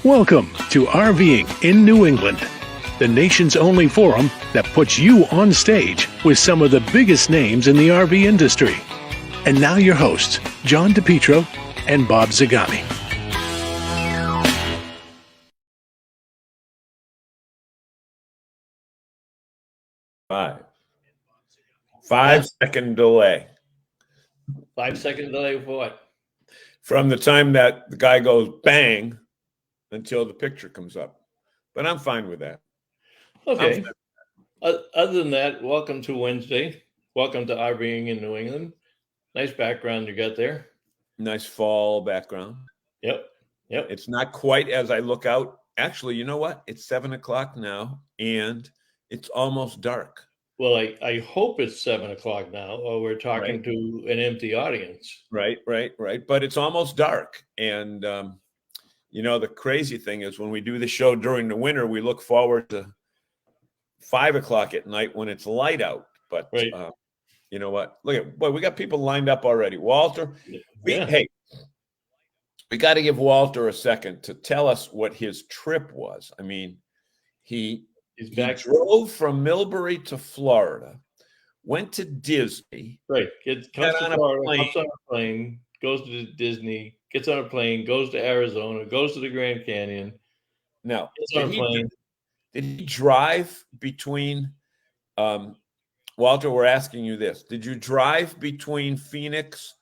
Welcome to RVing in New England, the nation's only forum that puts you on stage with some of the biggest names in the RV industry. And now your hosts, John DePietro and Bob Zagami. Five-second delay. 5 second delay for what? From the time that the guy goes bang until the picture comes up. But I'm fine with that. Okay. Other than that, welcome to Wednesday. Welcome to RVing in New England. Nice background you got there. Nice fall background. Yep. It's not quite as I look out. Actually, you know what? It's 7 o'clock now, and it's almost dark. Well, I hope it's 7 o'clock now, or we're talking to an empty audience. Right. But it's almost dark. And, the crazy thing is when we do the show during the winter, we look forward to 5 o'clock at night when it's light out. But you know what? Look at, boy, we got people lined up already. Walter, we got to give Walter a second to tell us what his trip was. I mean, he drove from Millbury to Florida, went to Disney. Right. Comes on a plane, goes to Disney, gets on a plane, goes to Arizona, goes to the Grand Canyon. Now, did he drive between, Walter, we're asking you this. Did you drive between Phoenix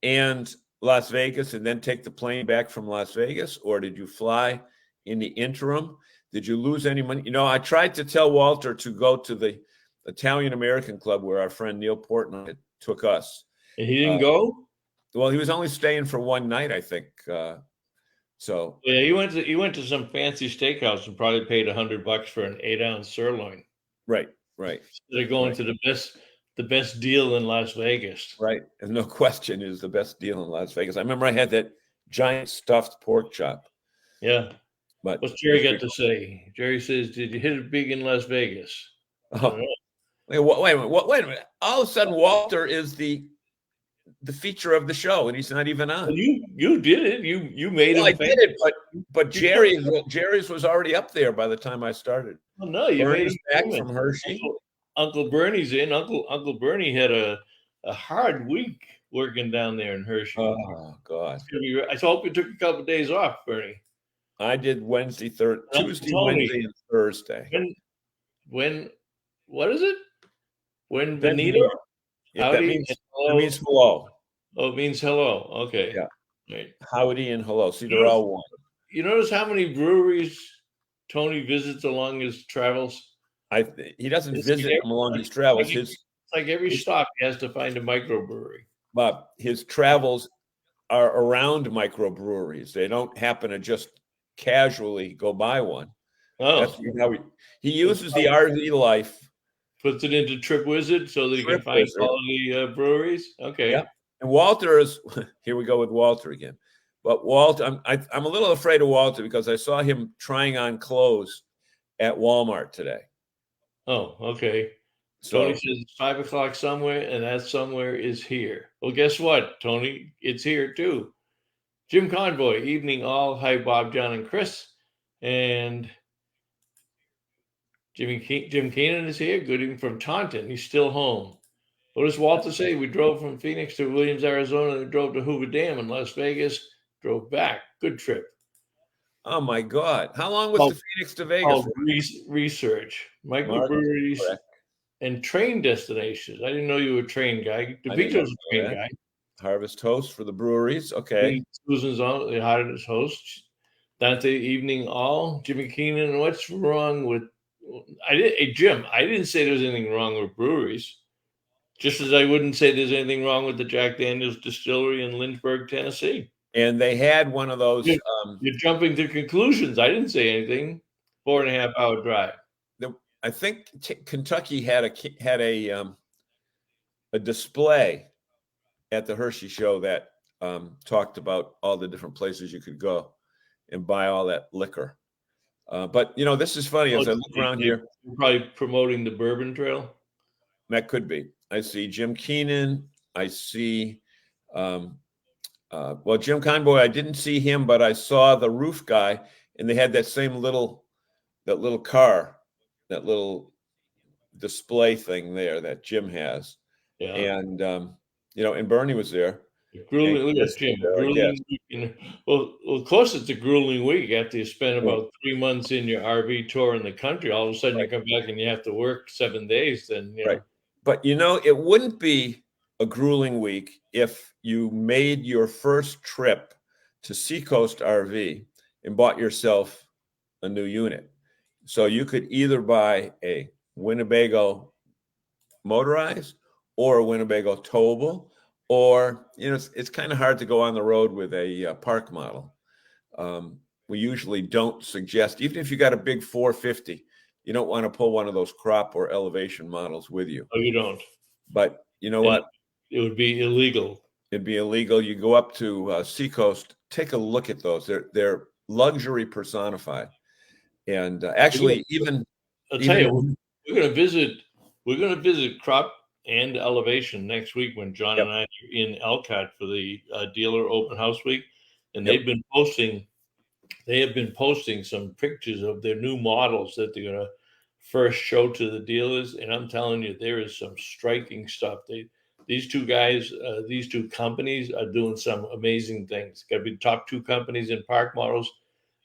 and Las Vegas and then take the plane back from Las Vegas? Or did you fly in the interim? Did you lose any money? I tried to tell Walter to go to the Italian American Club where our friend Neil Portnoy took us. And he didn't go? Well, he was only staying for one night, I think. So yeah, he went to some fancy steakhouse and probably paid $100 for an 8-ounce sirloin. Right. They're going to the best deal in Las Vegas. Right, and no question is the best deal in Las Vegas. I remember I had that giant stuffed pork chop. Yeah. But what's Jerry got to say? Jerry says, "Did you hit it big in Las Vegas?" Oh, wait a minute! All of a sudden, Walter is the feature of the show, and he's not even on. Well, you did it. You made it. I did it, but Jerry's was already up there by the time I started. Well, no, you made it back from Hershey. Uncle Bernie's in. Uncle Bernie had a hard week working down there in Hershey. Oh God! I hope you took a couple of days off, Bernie. I did Tuesday, Wednesday, and Thursday. When what is it? When Benito? Yeah, that means hello. Oh, it means hello. Okay. Yeah. Right. Howdy and hello. See, they're all one. You notice how many breweries Tony visits along his travels? He doesn't visit them along his travels. It's like every stop he has to find a microbrewery. Bob, his travels are around microbreweries. They don't happen to just casually go by one. Oh, that's how he uses the RV life. Puts it into Trip Wizard so that he can find quality breweries. Okay. Yeah. And Walter is here. We go with Walter again. But Walter, I'm a little afraid of Walter because I saw him trying on clothes at Walmart today. Oh, okay. So, Tony says 5 o'clock somewhere, and that somewhere is here. Well, guess what, Tony? It's here too. Jim Convoy, evening all. Hi, Bob, John, and Chris. And Jim Keenan is here. Good evening from Taunton. He's still home. What does Walter say? We drove from Phoenix to Williams, Arizona, and drove to Hoover Dam in Las Vegas. Drove back. Good trip. Oh my God! How long was the Phoenix to Vegas? Research, microbreweries, and train destinations. I didn't know you were a train guy. DePieto's a train guy. Harvest host for the breweries. Okay. Susan's on the harvest host. Dante evening all. Jimmy Keenan. What's wrong with? Jim, I didn't say there's anything wrong with breweries. Just as I wouldn't say there's anything wrong with the Jack Daniel's distillery in Lynchburg, Tennessee. And they had one of those. You're jumping to conclusions. I didn't say anything. 4.5 hour drive. I think Kentucky had a display at the Hershey show that talked about all the different places you could go and buy all that liquor. But this is funny as I look around here. You're probably promoting the Bourbon Trail. That could be. I see Jim Keenan. I see. Jim Convoy, I didn't see him, but I saw the roof guy, and they had that same little car, that little display thing there that Jim has. Yeah. And and Bernie was there. Grueling, look at Jim. Grueling week. Well, of course, it's a grueling week after you spend about 3 months in your RV tour in the country. All of a sudden, you come back and you have to work 7 days. Then, Right. But it wouldn't be a grueling week if you made your first trip to Seacoast RV and bought yourself a new unit. So you could either buy a Winnebago motorized or a Winnebago towable. Or, it's kind of hard to go on the road with a park model. We usually don't suggest, even if you got a big 450, you don't want to pull one of those crop or elevation models with you. Oh, you don't. But you know what? It would be illegal. It'd be illegal. You go up to Seacoast, take a look at those. They're luxury personified. And actually, I'll tell you, we're going to visit crop and elevation next week when John and I are in Elkhart for the dealer open house week, and they have been posting some pictures of their new models that they're going to first show to the dealers. And I'm telling you, there is some striking stuff. These two guys, these two companies are doing some amazing things. Got to be the top 2 companies in park models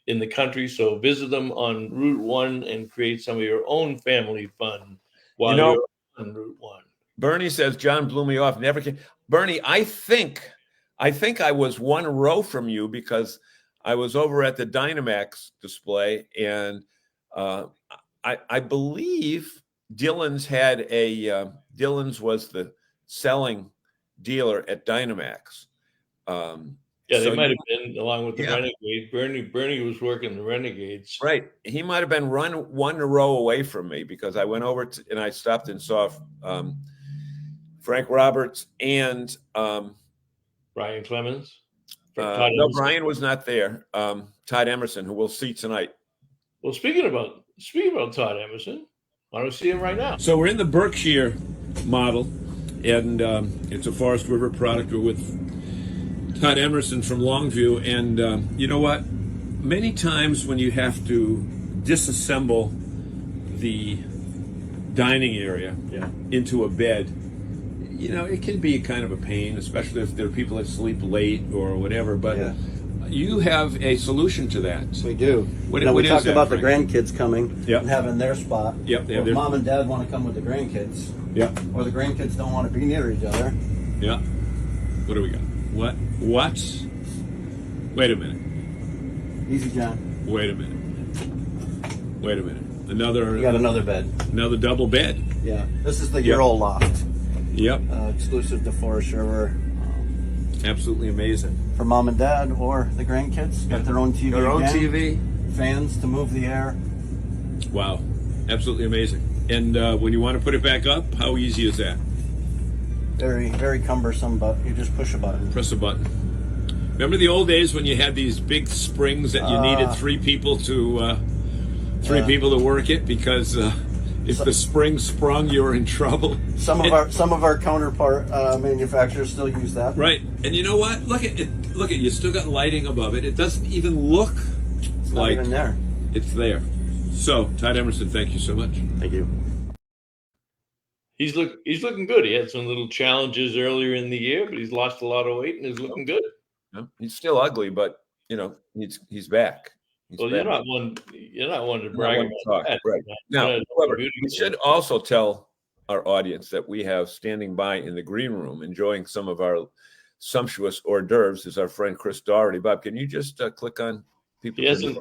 in the country. So visit them on Route 1 and create some of your own family fun while you're on Route 1. Bernie says, John blew me off. Never came. Bernie, I think I was 1 row from you because I was over at the Dynamax display, and I believe Dillon's Dillon's was the selling dealer at Dynamax. They might have been along with the Renegade. Bernie was working the Renegades. Right. He might have been one row away from me because I went over and I stopped and saw Frank Roberts and Brian Clemens. No, Brian was not there. Todd Emerson, who we'll see tonight. Well, speaking about Todd Emerson, why don't we see him right now? So we're in the Berkshire model, and it's a Forest River product. We're with Todd Emerson from Longview, and you know what? Many times when you have to disassemble the dining area into a bed, it can be kind of a pain, especially if there are people that sleep late or whatever. But you have a solution to that. We do. We talked about Frank? The grandkids coming and having their spot. Yep. Or if mom and dad want to come with the grandkids. Yep. Or the grandkids don't want to be near each other. Yeah. What do we got? What? Wait a minute. Easy, John. Wait a minute. You got another bed. Another double bed. Yeah. This is the Euro loft. Yep. Exclusive to Forest River. Absolutely amazing. For mom and dad or the grandkids. Got their own TV. Their own TV. Fans to move the air. Wow. Absolutely amazing. And when you want to put it back up, how easy is that? Very, very cumbersome, but you just push a button. Press a button. Remember the old days when you had these big springs that you needed 3 people to work it because if the spring sprung, you were in trouble. Some of our counterpart manufacturers still use that. Right, and you know what? Look at it. Look at you. Still got lighting above it. It doesn't even look like even there. It's there. So, Todd Emerson, thank you so much. Thank you. He's looking good. He had some little challenges earlier in the year, but he's lost a lot of weight and is looking good. Yeah, he's still ugly, but he's back. You're not one to brag about that. Right. Now, however, we should also tell our audience that we have standing by in the green room, enjoying some of our sumptuous hors d'oeuvres, is our friend Chris Dougherty. Bob, can you just click on people? He hasn't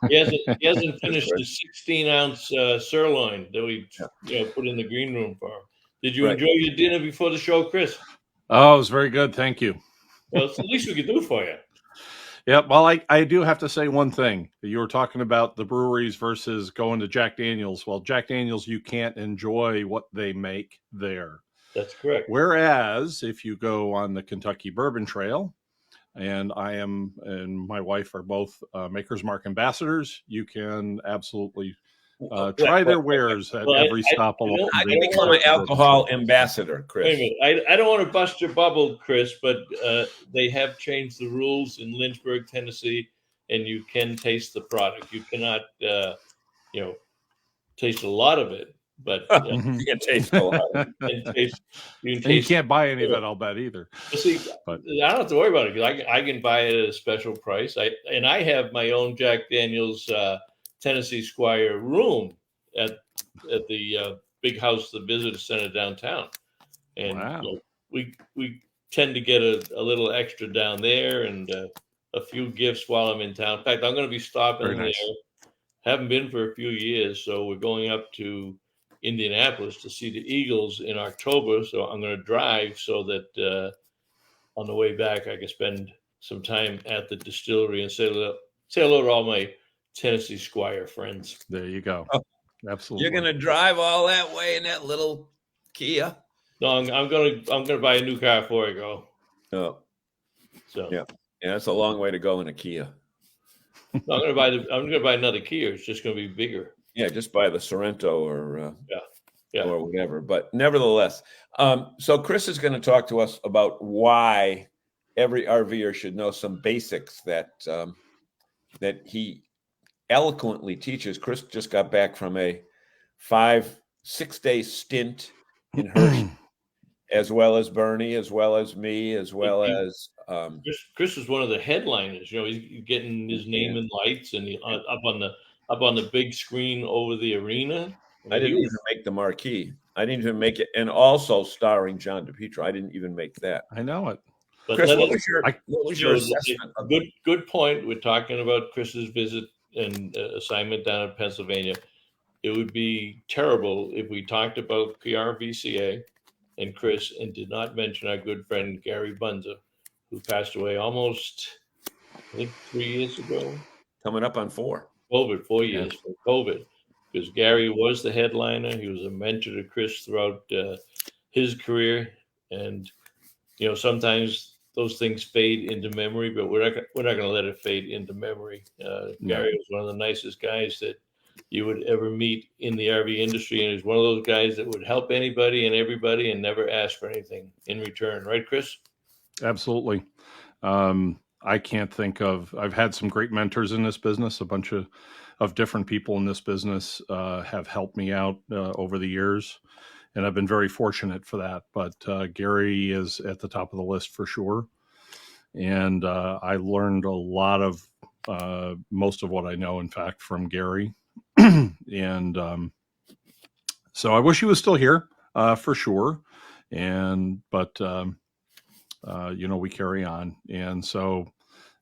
finished the 16-ounce sirloin that we put in the green room for him. Did you enjoy your dinner before the show, Chris? Oh, it was very good. Thank you. Well, it's the least we could do for you. Yeah, well, I do have to say one thing. You were talking about the breweries versus going to Jack Daniels. Well, Jack Daniels, you can't enjoy what they make there. That's correct. Whereas if you go on the Kentucky Bourbon Trail, and I am and my wife are both Maker's Mark ambassadors, you can absolutely try their wares at every stop along. I can become an alcohol ambassador, Chris. Wait a minute. I don't want to bust your bubble, Chris, but they have changed the rules in Lynchburg, Tennessee, and you can taste the product. You cannot, taste a lot of it, but You can taste a lot. you can taste. And you can't buy any of it, I'll bet, either. But see, But I don't have to worry about it because I can buy it at a special price. I have my own Jack Daniel's Tennessee Squire room at the big house, the visitor center downtown, and wow. we tend to get a little extra down there and a few gifts while I'm in town. In fact, I'm going to be stopping Very nice. there. Haven't been for a few years, so we're going up to Indianapolis to see the Eagles in October. So I'm going to drive so that on the way back I can spend some time at the distillery and say hello to all my Tennessee Squire friends. There you go. Oh, absolutely. You're going to drive all that way in that little Kia? No, I'm gonna buy a new car before I go. Oh, So yeah, that's a long way to go in a Kia. No, I'm gonna buy another Kia. It's just gonna be bigger. Yeah, just buy the Sorrento or Yeah. or whatever. But nevertheless, so Chris is going to talk to us about why every RVer should know some basics that that he eloquently teaches. Chris just got back from a 5-6 day stint in Hershey, as well as Bernie, as well as me, as well as Chris is one of the headliners. He's getting his name in lights and up on the big screen over the arena. I didn't even make the marquee. I didn't even make it, and also starring John DePietro. I didn't even make that. I know it. But Chris, what was your assessment? Good point. We're talking about Chris's visit and assignment down in Pennsylvania. It would be terrible if we talked about PRVCA and Chris and did not mention our good friend Gary Bunza, who passed away almost, I think, 3 years ago. Coming up on 4. 4 years for COVID. Because Gary was the headliner. He was a mentor to Chris throughout his career. And, sometimes those things fade into memory, but we're not going to let it fade into memory. Gary was one of the nicest guys that you would ever meet in the RV industry. And he's one of those guys that would help anybody and everybody and never ask for anything in return. Right, Chris? Absolutely. I can't think of, I've had some great mentors in this business. A bunch of different people in this business have helped me out over the years, and I've been very fortunate for that. But Gary is at the top of the list for sure. And I learned a lot of most of what I know, in fact, from Gary. And so I wish he was still here for sure. But we carry on. And so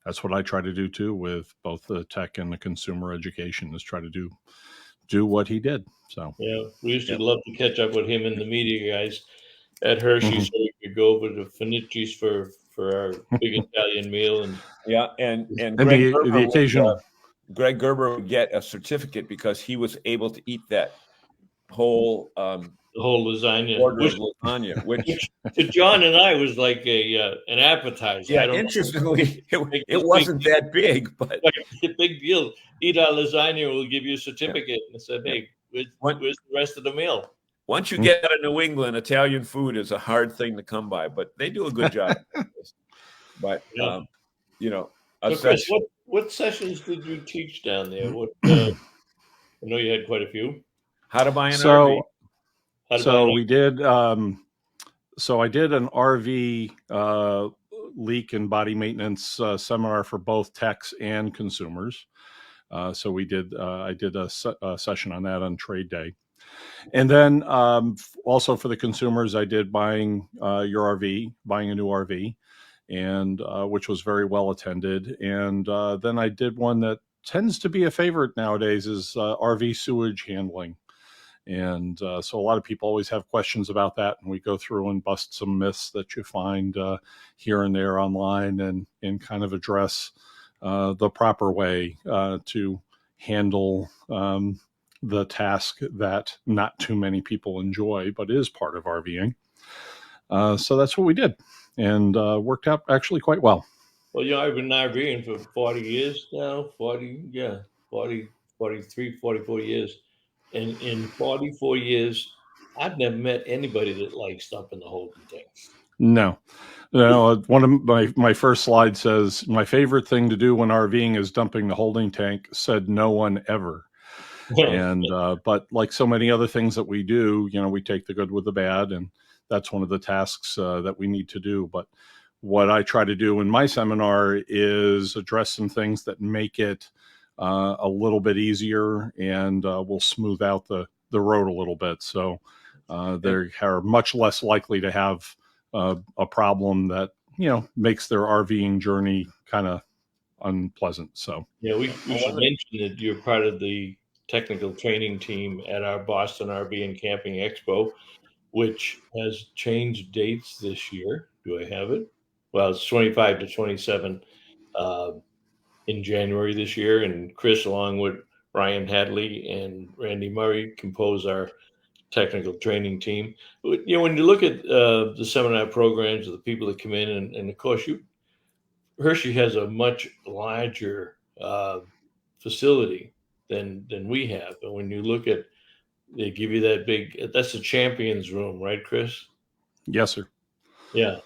that's what I try to do too with both the tech and the consumer education, is try to do what he did. So yeah, we used to love to catch up with him and the media guys at Hershey, so we could go over to Finicci's for our big Italian meal. And Greg the occasional Greg Gerber would get a certificate because he was able to eat that whole the whole lasagna, which to John and I was like an appetizer. Yeah, interestingly, it wasn't that big, but a big deal. Eat our lasagna, we'll give you a certificate. And I said, hey, where's the rest of the meal? Once you get out of New England, Italian food is a hard thing to come by, but they do a good job. But so Chris, what sessions did you teach down there? I know you had quite a few. How to buy an RV. So we did. So I did an RV leak and body maintenance seminar for both techs and consumers. So we did. I did a session on that on trade day, and then also for the consumers, I did buying your RV, buying a new RV, and which was very well attended. And then I did one that tends to be a favorite nowadays, is RV sewage handling. And so a lot of people always have questions about that, and we go through and bust some myths that you find here and there online, and kind of address the proper way to handle the task that not too many people enjoy, but is part of RVing. So that's what we did, and worked out actually quite well. Well, I've been RVing for 40 years now, 43, 44 years. And in 44 years, I've never met anybody that likes dumping the holding thing. No. One of my first slides says, my favorite thing to do when RVing is dumping the holding tank, said no one ever. And, but like so many other things that we do, we take the good with the bad, and that's one of the tasks that we need to do. But what I try to do in my seminar is address some things that make it a little bit easier, and will smooth out the road a little bit. So they are much less likely to have a problem that, makes their RVing journey kind of unpleasant. So yeah, we should mention that you're part of the technical training team at our Boston RV and Camping Expo, which has changed dates this year. Do I have it? Well, it's 25 to 27 in January this year, and Chris, along with Ryan Hadley and Randy Murray, compose our technical training team. When you look at the seminar programs of the people that come in, and of course, Hershey has a much larger facility than we have. And when you look at, they give you that big, that's the champions room, right, Chris? yes, sir. Yeah.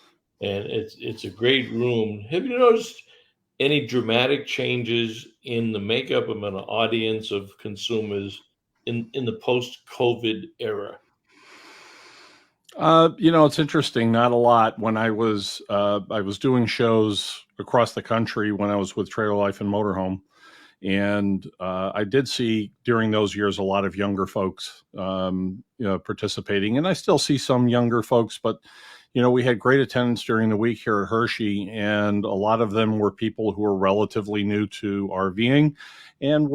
And it's a great room. Have you noticed any dramatic changes in the makeup of an audience of consumers in the post-COVID era? It's interesting. Not a lot. When I was doing shows across the country when I was with Trailer Life and Motorhome, and I did see during those years a lot of younger folks, participating, and I still see some younger folks. But we had great attendance during the week here at Hershey, and a lot of them were people who were relatively new to RVing, and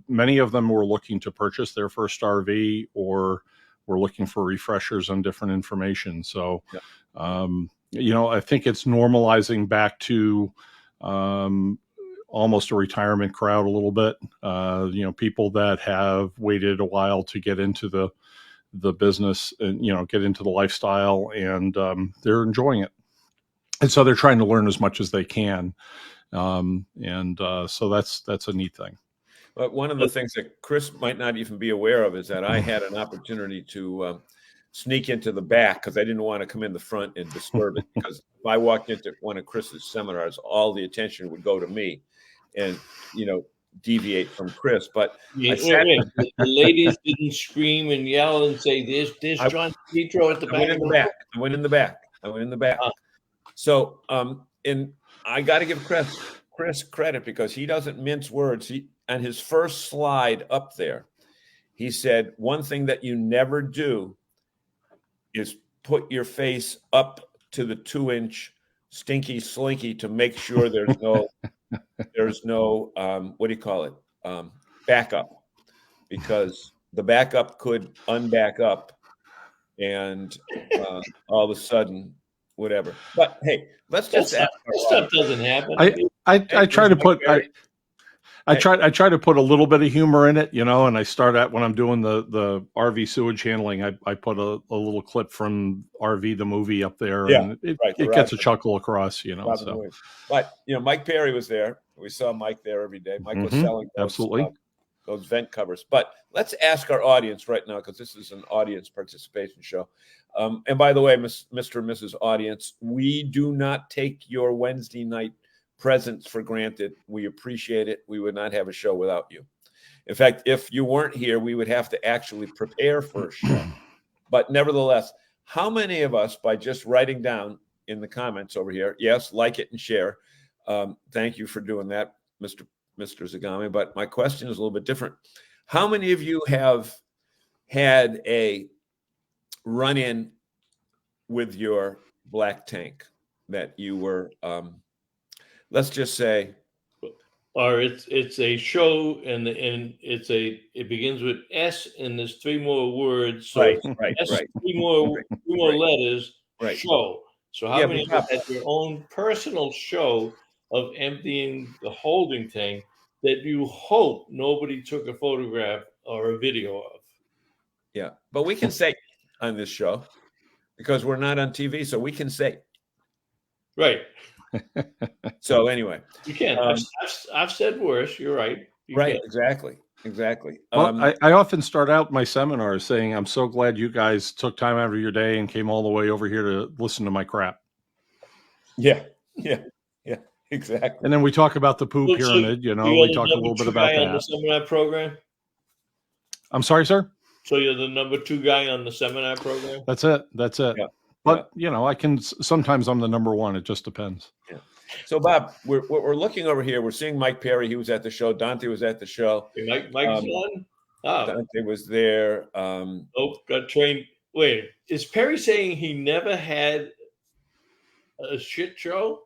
many of them were looking to purchase their first RV, or were looking for refreshers on different information. So, I think it's normalizing back to almost a retirement crowd a little bit. People that have waited a while to get into the business and, get into the lifestyle, and they're enjoying it. And so they're trying to learn as much as they can. So that's a neat thing. But one of the things that Chris might not even be aware of is that I had an opportunity to sneak into the back, because I didn't want to come in the front and disturb it. Because if I walked into one of Chris's seminars, all the attention would go to me, and deviate from Chris. But the ladies didn't scream and yell and say, "There's John Petro at the back." I went in the back. So, and I got to give Chris credit, because he doesn't mince words. On his first slide up there, he said, one thing that you never do is put your face up to the 2-inch stinky slinky to make sure there's no what do you call it? Backup, because the backup could unback up, and all of a sudden, whatever. But hey, let's just that stuff doesn't happen. I try to put I try to put a little bit of humor in it, and I start out when I'm doing the RV sewage handling. I put a little clip from RV the movie up there, and it gets a chuckle across, So. But Mike Perry was there. We saw Mike there every day. Mike was selling those vent covers. But let's ask our audience right now, because this is an audience participation show. And by the way, Mr. and Mrs. Audience, we do not take your Wednesday night presence for granted. We appreciate it. We would not have a show without you. In fact, if you weren't here, we would have to actually prepare for a show. But nevertheless, how many of us, by just writing down in the comments over here, yes, like it and share. Thank you for doing that, Mr. Zagami. But my question is a little bit different. How many of you have had a run-in with your black tank that you were let's just say, or it's a show, and it begins with S, and there's 3 more words. So right. 3 more letters. Right. Show. So how many of you had your own personal show of emptying the holding tank that you hope nobody took a photograph or a video of? Yeah, but we can say on this show, because we're not on TV, so we can say. Right. So anyway, you can. I've said worse. You're right. Exactly. exactly. Well, I often start out my seminars saying, I'm so glad you guys took time out of your day and came all the way over here to listen to my crap. Yeah, exactly. And then we talk about the poo pyramid, you're we the talk a number little bit 2 about guy on the that. seminar program? I'm sorry, sir? So you're the number 2 guy on the seminar program? That's it. Yeah. But, sometimes I'm the number 1. It just depends. Yeah. So, Bob, we're looking over here. We're seeing Mike Perry. He was at the show. Dante was at the show. Hey, Mike's on? Oh. Dante was there. Got trained. Wait, is Perry saying he never had a shit show?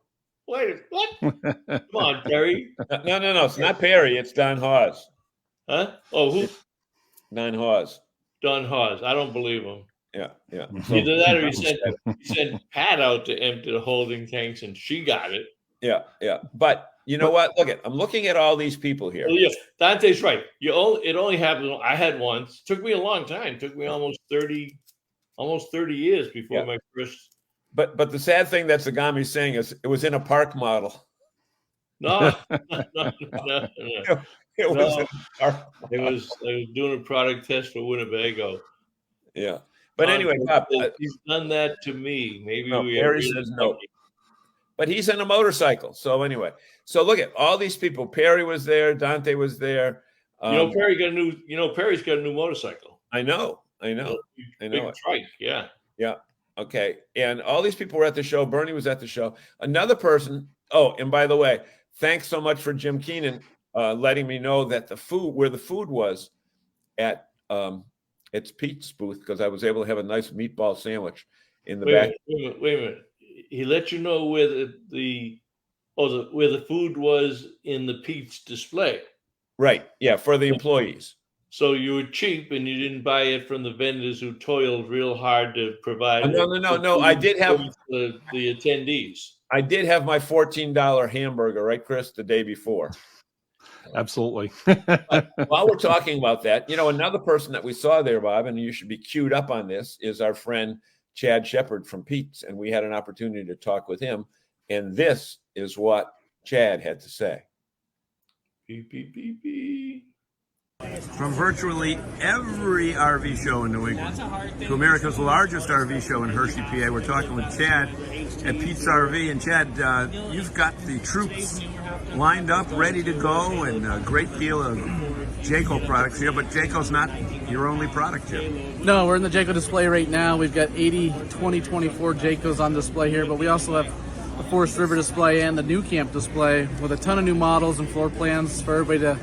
Wait, what? Come on, Perry. No. It's not Perry. It's Don Hawes. Huh? Oh, who? Don Hawes. Don Hawes. I don't believe him. Yeah. Either that or he sent Pat out to empty the holding tanks, and she got it. Yeah. But you know what? I'm looking at all these people here. Well, yeah, Dante's right. It only happened. I had once. Took me a long time. Took me almost 30 years before my first. But the sad thing that Zagami's saying is it was in a park model. No. It was in a park model. I was doing a product test for Winnebago. Yeah. But anyway, Bob, he's done that to me. Maybe Perry says no. But he's on a motorcycle. So anyway, look at all these people. Perry was there. Dante was there. Perry's got a new motorcycle. I know. Big trike. Yeah. Yeah. Okay. And all these people were at the show. Bernie was at the show. Another person. Oh, and by the way, thanks so much for Jim Keenan letting me know that where the food was at it's Pete's booth, because I was able to have a nice meatball sandwich in the back. Wait a minute. He let you know where where the food was in the Pete's display. Right. Yeah, for the employees. So you were cheap and you didn't buy it from the vendors who toiled real hard to provide. No. I did have the attendees. I did have my $14 hamburger, right, Chris, the day before. Absolutely. While we're talking about that, another person that we saw there, Bob, and you should be queued up on this, is our friend Chad Shepard from Pete's, and we had an opportunity to talk with him, and this is what Chad had to say. Beep, beep, beep, beep. From virtually every RV show in New England to America's largest RV show in Hershey, PA, we're talking with Chad at Pete's RV. And Chad, you've got the troops lined up, ready to go, and a great deal of Jayco products here, but Jayco's not your only product here. No, we're in the Jayco display right now. We've got 80 2024 Jaycos on display here, but we also have the Forest River display and the New Camp display with a ton of new models and floor plans for everybody to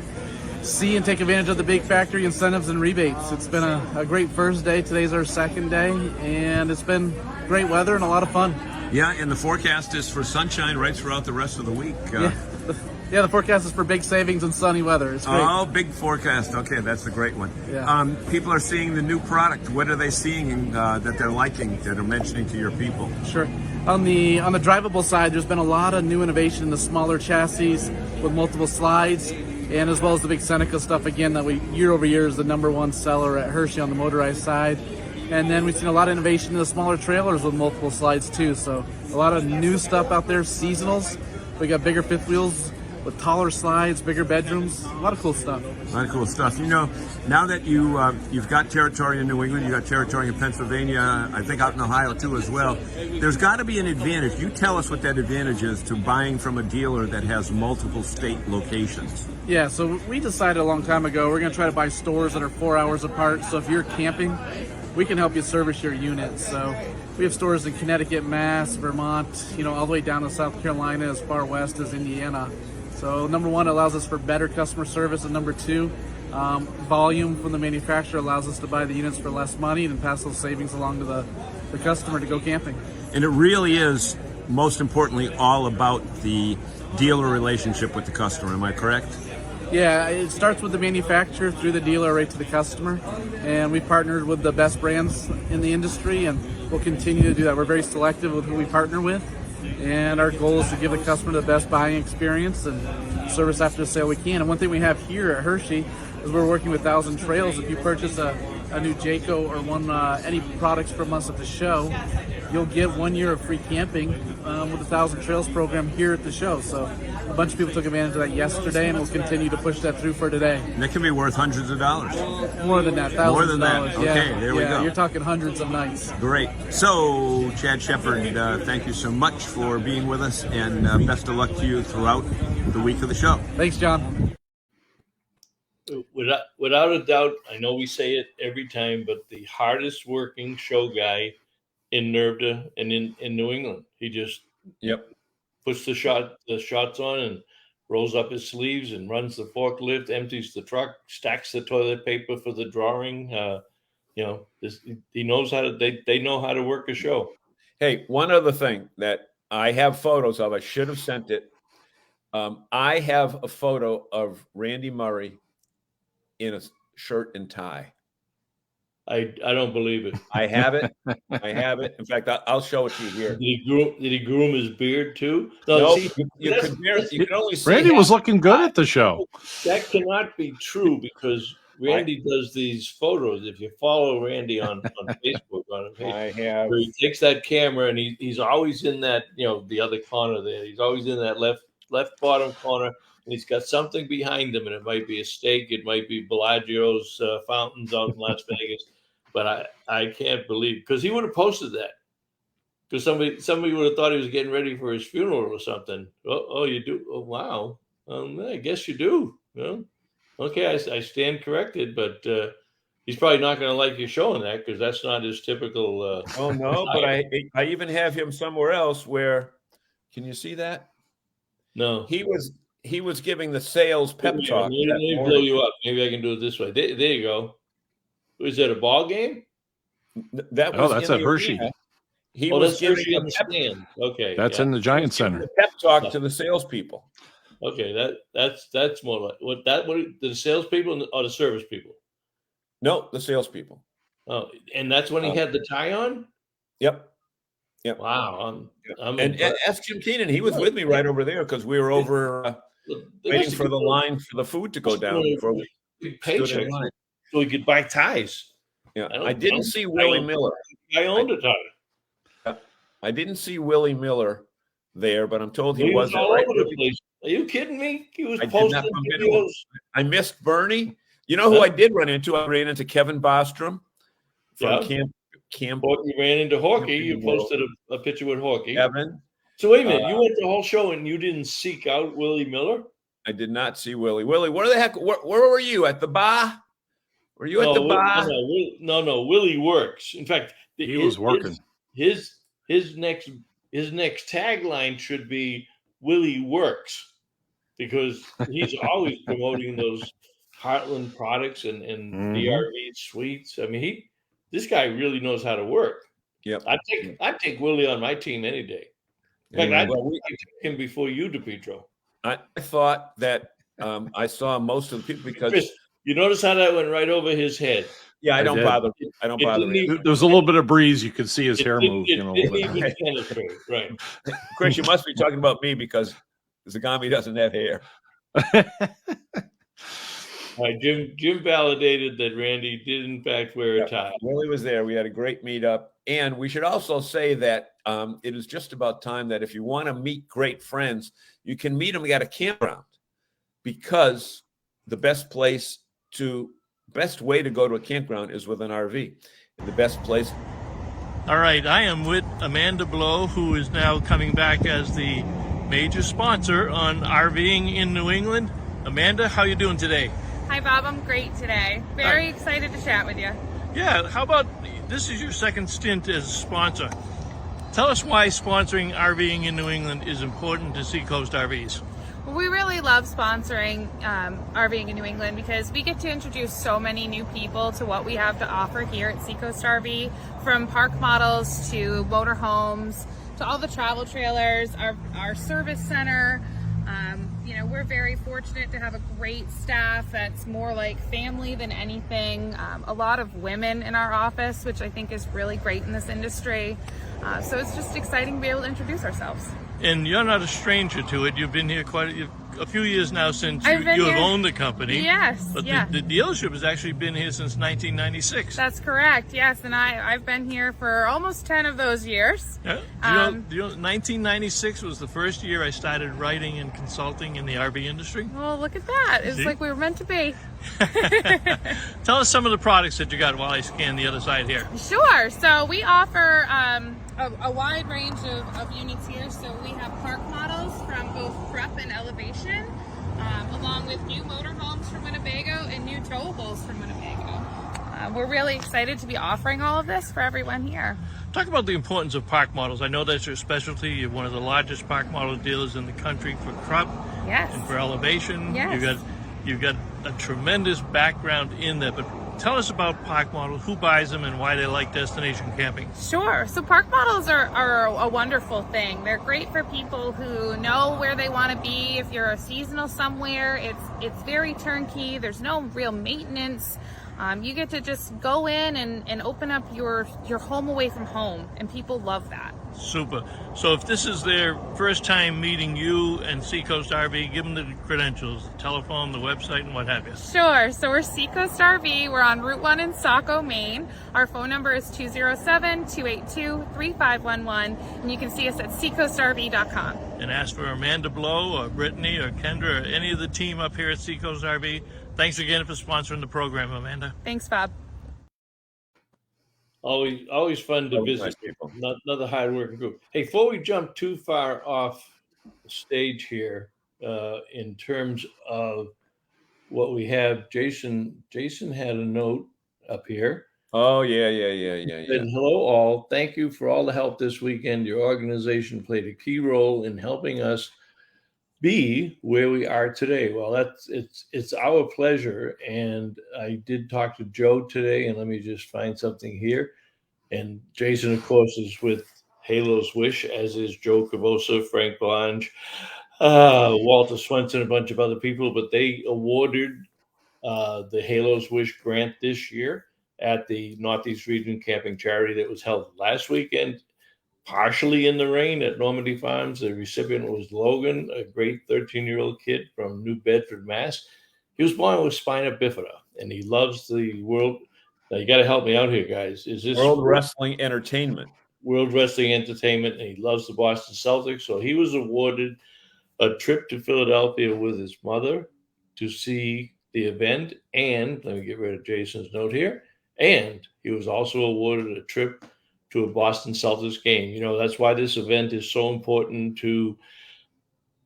see and take advantage of the big factory incentives and rebates. It's been a great first day. Today's our second day, and it's been great weather and a lot of fun. Yeah, and the forecast is for sunshine right throughout the rest of the week. The forecast is for big savings and sunny weather. It's great. Oh, big forecast. Okay, that's the great one. Yeah. People are seeing the new product. What are they seeing that they're liking, that are mentioning to your people? Sure. On the drivable side, there's been a lot of new innovation in the smaller chassis with multiple slides, and as well as the big Seneca stuff, again, that we year over year is the #1 seller at Hershey on the motorized side. And then we've seen a lot of innovation in the smaller trailers with multiple slides too. So a lot of new stuff out there, seasonals. We got bigger fifth wheels with taller slides, bigger bedrooms, a lot of cool stuff. A lot of cool stuff. Now that you've got territory in New England, you've got territory in Pennsylvania, I think out in Ohio too as well, there's got to be an advantage. You tell us what that advantage is to buying from a dealer that has multiple state locations. Yeah, so we decided a long time ago we're going to try to buy stores that are 4 hours apart. So if you're camping, we can help you service your unit. So we have stores in Connecticut, Mass, Vermont, all the way down to South Carolina, as far west as Indiana. So #1, it allows us for better customer service, and #2, volume from the manufacturer allows us to buy the units for less money and pass those savings along to the customer to go camping. And it really is, most importantly, all about the dealer relationship with the customer. Am I correct? Yeah, it starts with the manufacturer through the dealer right to the customer, and we've partnered with the best brands in the industry, and we'll continue to do that. We're very selective with who we partner with, and our goal is to give the customer the best buying experience and service after the sale we can. And one thing we have here at Hershey is we're working with 1,000 Trails. If you purchase a new Jayco or any products from us at the show, you'll get 1 year of free camping with the 1,000 Trails program here at the show. So A bunch of people took advantage of that yesterday, and we'll continue to push that through for today. And that can be worth hundreds of dollars. More than that, thousands More than that. of dollars. Okay, Yeah. there we go. You're talking hundreds of nights. Great. So, Chad Shepard, thank you so much for being with us, and best of luck to you throughout the week of the show. Thanks, John. Without a doubt, I know we say it every time, but the hardest working show guy in NERVDA and in New England. He just puts the shots on and rolls up his sleeves and runs the forklift, empties the truck, stacks the toilet paper for the drawing. He knows how to. They know how to work a show. Hey, one other thing that I have photos of, I should have sent it. I have a photo of Randy Murray in a shirt and tie. I don't believe it. I have it. I have it. In fact, I'll show it to you here. Did he groom his beard too? No, See, you can only see Randy was looking good at the show. that cannot be true because Randy does these photos. If you follow Randy on Facebook, on a page, where he takes that camera and he's always in that, the other corner there. He's always in that left bottom corner. And he's got something behind him, and it might be a steak, it might be Bellagio's fountains out in Las Vegas. But I can't believe, because he would have posted that. Because somebody would have thought he was getting ready for his funeral or something. Oh, you do? Oh, wow. I guess you do. Okay, I stand corrected, but he's probably not going to like you showing that because that's not his typical. Oh no, but I even have him somewhere else where. Can you see that? No, he was giving the sales pep talk. Let me blow you up. Maybe I can do it this way. There you go. Was that a ball game? That's at Hershey. Arena. He was giving Hershey in the stand. Okay, that's in the Giant Center. Pep talk to the salespeople. Okay, that's more like what the salespeople or the service people? No, the salespeople. Oh, and that's when he had the tie on. Yep. Wow. And ask Jim Keenan. He was with me right over there because we were over waiting for the line for the food to go down before we stood in line. So he could buy ties. Yeah, I didn't see Willie Miller. I owned a tie. I didn't see Willie Miller there, but I'm told he was all over the place. Are you kidding me? He was posting videos. I missed Bernie. You know who I did run into? I ran into Kevin Bostrom from Camp. You ran into Hawkey. You posted a picture with Hawkey. Kevin. So wait a minute. You went the whole show and you didn't seek out Willie Miller? I did not see Willie. Willie, where the heck? Where were you at the bar? Were you at the bar? No. Willie works. In fact, he was working. His next tagline should be Willie works, because he's always promoting those Heartland products and the RV suites. I mean, this guy really knows how to work. Yep. I'd take Willie on my team any day. In fact, I'd take him before you, DePietro. I thought that I saw most of the people because Chris, you notice how that went right over his head. Yeah, I don't bother. I don't bother. There was a little bit of breeze. You could see his hair move. Right. Chris, you must be talking about me because Zagami doesn't have hair. Jim validated that Randy did in fact wear a tie. Willie was there. We had a great meetup, and we should also say that it is just about time that if you want to meet great friends, you can meet them at a campground, because the best way to go to a campground is with an RV. And the best place. All right, I am with Amanda Blow, who is now coming back as the major sponsor on RVing in New England. Amanda, how you doing today? Hi, Bob. I'm great today. Very excited to chat with you. Yeah, how about this is your second stint as a sponsor. Tell us why sponsoring RVing in New England is important to Seacoast RVs. Well, we really love sponsoring RVing in New England because we get to introduce so many new people to what we have to offer here at Seacoast RV, from park models to motorhomes to all the travel trailers, our service center. We're very fortunate to have a great staff that's more like family than anything. A lot of women in our office, which I think is really great in this industry. So it's just exciting to be able to introduce ourselves. And you're not a stranger to it. You've been here a few years now since I've you been have here- owned the company. Yes, But yeah. the dealership has actually been here since 1996. That's correct. Yes, and I've been here for almost 10 of those years. Yeah. Do you know 1996 was the first year I started writing and consulting in the RV industry. Well, look at that. It's See? like we were meant to be. Tell us some of the products that you got while I scan the other side here. Sure. So we offer a wide range of units here. So we have park models from both prep and elevation, along with new motorhomes from Winnebago and new towables from Winnebago. We're really excited to be offering all of this for everyone here. Talk about the importance of park models. I know that's your specialty. You're one of the largest park model dealers in the country for prep Yes. and for elevation. Yes. You've got a tremendous background in that. But tell us about park models, who buys them, and why they like destination camping. Sure. So park models are a wonderful thing. They're great for people who know where they want to be. If you're a seasonal somewhere, it's very turnkey. There's no real maintenance. You get to just go in and open up your home away from home, and people love that. Super. So if this is their first time meeting you and Seacoast RV, give them the credentials, the telephone, the website, and what have you. Sure. So we're Seacoast RV. We're on Route 1 in Saco, Maine. Our phone number is 207-282-3511, and you can see us at seacoastrv.com. And ask for Amanda Blow or Brittany or Kendra or any of the team up here at Seacoast RV. Thanks again for sponsoring the program, Amanda. Thanks, Bob. Always fun to Always visit. nice people. Another hard-working group. Hey, before we jump too far off the stage here, in terms of what we have, Jason had a note up here. Oh, yeah. And hello, all. Thank you for all the help this weekend. Your organization played a key role in helping us be where we are today. Well, it's our pleasure. And I did talk to Joe today, and let me just find something here. And Jason, of course, is with Halo's Wish, as is Joe Cavosa, Frank Blange, Walter Swenson, a bunch of other people. But they awarded the Halo's Wish grant this year at the Northeast Region Camping Charity that was held last weekend, partially in the rain at Normandy Farms. The recipient was Logan, a great 13-year-old kid from New Bedford, Mass. He was born with spina bifida, and he loves the world. Now, you got to help me out here, guys. Is this World Wrestling Entertainment? World Wrestling Entertainment, and he loves the Boston Celtics. So he was awarded a trip to Philadelphia with his mother to see the event. And let me get rid of Jason's note here. And he was also awarded a trip to a Boston Celtics game. You know, that's why this event is so important to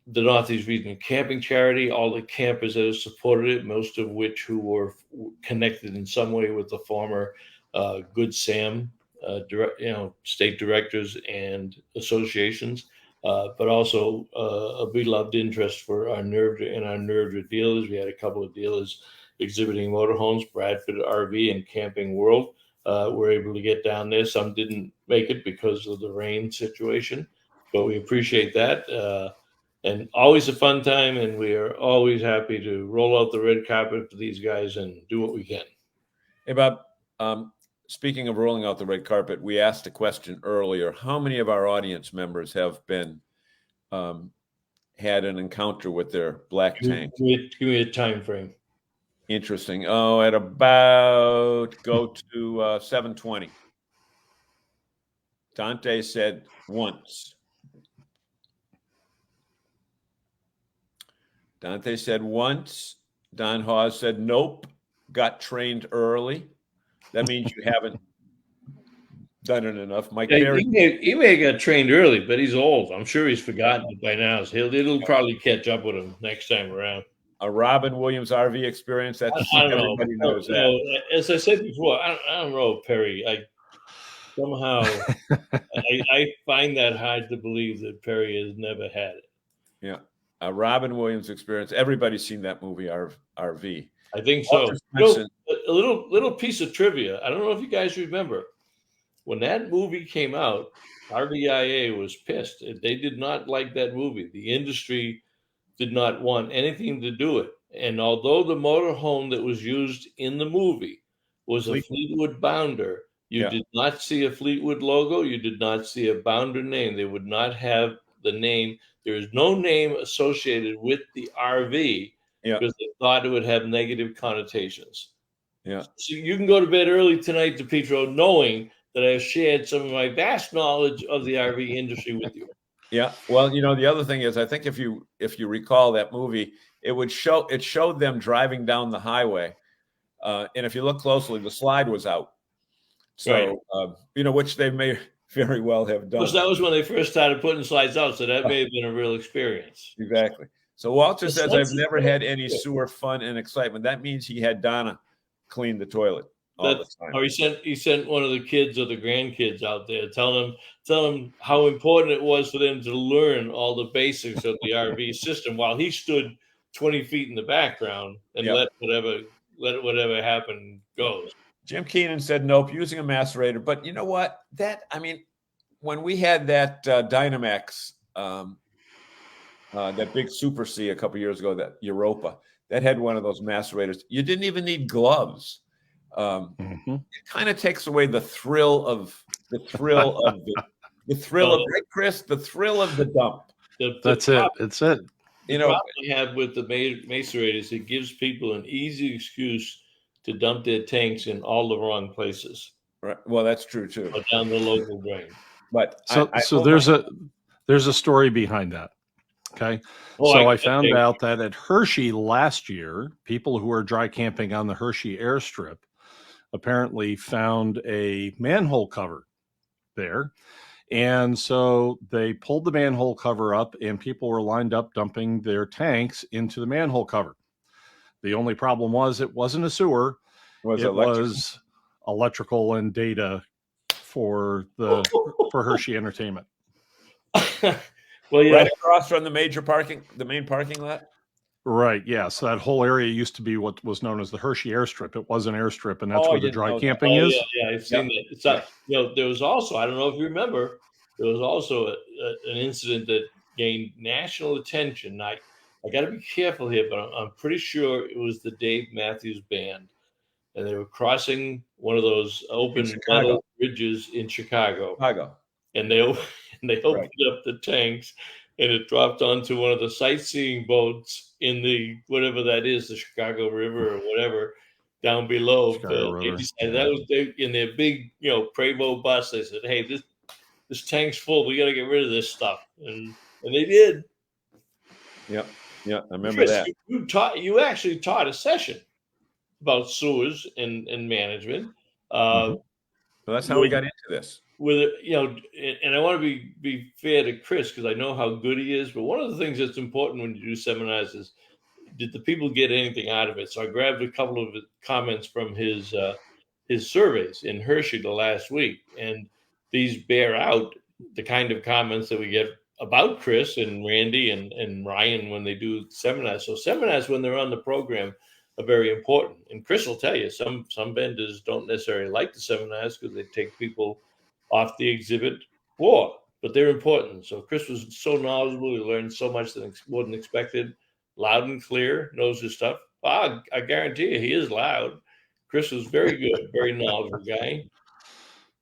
the Northeast Region Camping Charity, all the campers that have supported it, most of which who were connected in some way with the former Good Sam, state directors and associations, but also a beloved interest for our NERVDA dealers. We had a couple of dealers exhibiting motorhomes, Bradford RV and Camping World. Were able to get down there. Some didn't make it because of the rain situation, but we appreciate that. And always a fun time, and we are always happy to roll out the red carpet for these guys and do what we can. Hey, Bob, speaking of rolling out the red carpet, we asked a question earlier. How many of our audience members have been had an encounter with their black tank? Give me a time frame. Interesting. Oh, at about go to 7:20. Dante said once. Dante said once. Don Hawes said nope. Got trained early. That means you haven't done it enough. Mike Perry. He may have got trained early, but he's old. I'm sure he's forgotten it by now. So it'll probably catch up with him next time around. A Robin Williams RV experience. That's everybody knows that. As I said before, I don't know, Perry. Somehow I find that hard to believe that Perry has never had it. Yeah, a Robin Williams experience. Everybody's seen that movie, RV. I think so. A little piece of trivia. I don't know if you guys remember when that movie came out. RVIA was pissed. They did not like that movie. The industry did not want anything to do it. And although the motorhome that was used in the movie was a Fleetwood Bounder, you did not see a Fleetwood logo. You did not see a Bounder name. They would not have the name. There is no name associated with the RV because they thought it would have negative connotations. Yeah. So you can go to bed early tonight, DePietro, knowing that I have shared some of my vast knowledge of the RV industry with you. Yeah. Well, the other thing is, I think if you recall that movie, it showed them driving down the highway. And if you look closely, the slide was out. So, right. Which they may very well have done. Because that was when they first started putting slides out. So that may have been a real experience. Exactly. So Walter says, I've never had any sewer fun and excitement. That means he had Donna clean the toilet all the time. Or he sent one of the kids or the grandkids out there, tell them how important it was for them to learn all the basics of the RV system while he stood 20 feet in the background and let whatever happen goes. Jim Keenan said, nope, using a macerator. But you know what? When we had that Dynamax, that big Super C a couple years ago, that Europa, that had one of those macerators. You didn't even need gloves. It kind of takes away the thrill of right, Chris, the thrill of the dump. That's it. It's it. The problem we have with the macerators, it gives people an easy excuse to dump their tanks in all the wrong places. Right. Well, that's true too. Or down the local drain. But so there's a story behind that. Okay. I found out that at Hershey last year, people who were dry camping on the Hershey airstrip apparently found a manhole cover there. And so they pulled the manhole cover up and people were lined up dumping their tanks into the manhole cover. The only problem was it wasn't a sewer. It was electrical and data for Hershey Entertainment. Well, yeah. Right across from the main parking lot. Right. Yeah. So that whole area used to be what was known as the Hershey airstrip. It was an airstrip, and that's where the dry camping is. Yeah, I've seen that. It's not, there was also, I don't know if you remember, there was also an incident that gained national attention. I got to be careful here, but I'm pretty sure it was the Dave Matthews Band, and they were crossing one of those open metal bridges in Chicago. And they opened up the tanks, and it dropped onto one of the sightseeing boats in the whatever that is, the Chicago River or whatever, down below. They decided that was in their big, Prevost bus. They said, "Hey, this tank's full. We got to get rid of this stuff," and they did. Yeah, I remember Chris, that. You actually taught a session about sewers and management. So that's how we got into this. With and I want to be fair to Chris because I know how good he is. But one of the things that's important when you do seminars is, did the people get anything out of it? So I grabbed a couple of comments from his surveys in Hershey the last week, and these bear out the kind of comments that we get about Chris and Randy and Ryan when they do seminars. So seminars, when they're on the program, are very important. And Chris will tell you, some vendors don't necessarily like the seminars because they take people off the exhibit floor, but they're important. So Chris was so knowledgeable. He learned so much more than expected. Loud and clear, knows his stuff. I guarantee you he is loud. Chris was very good, very knowledgeable guy.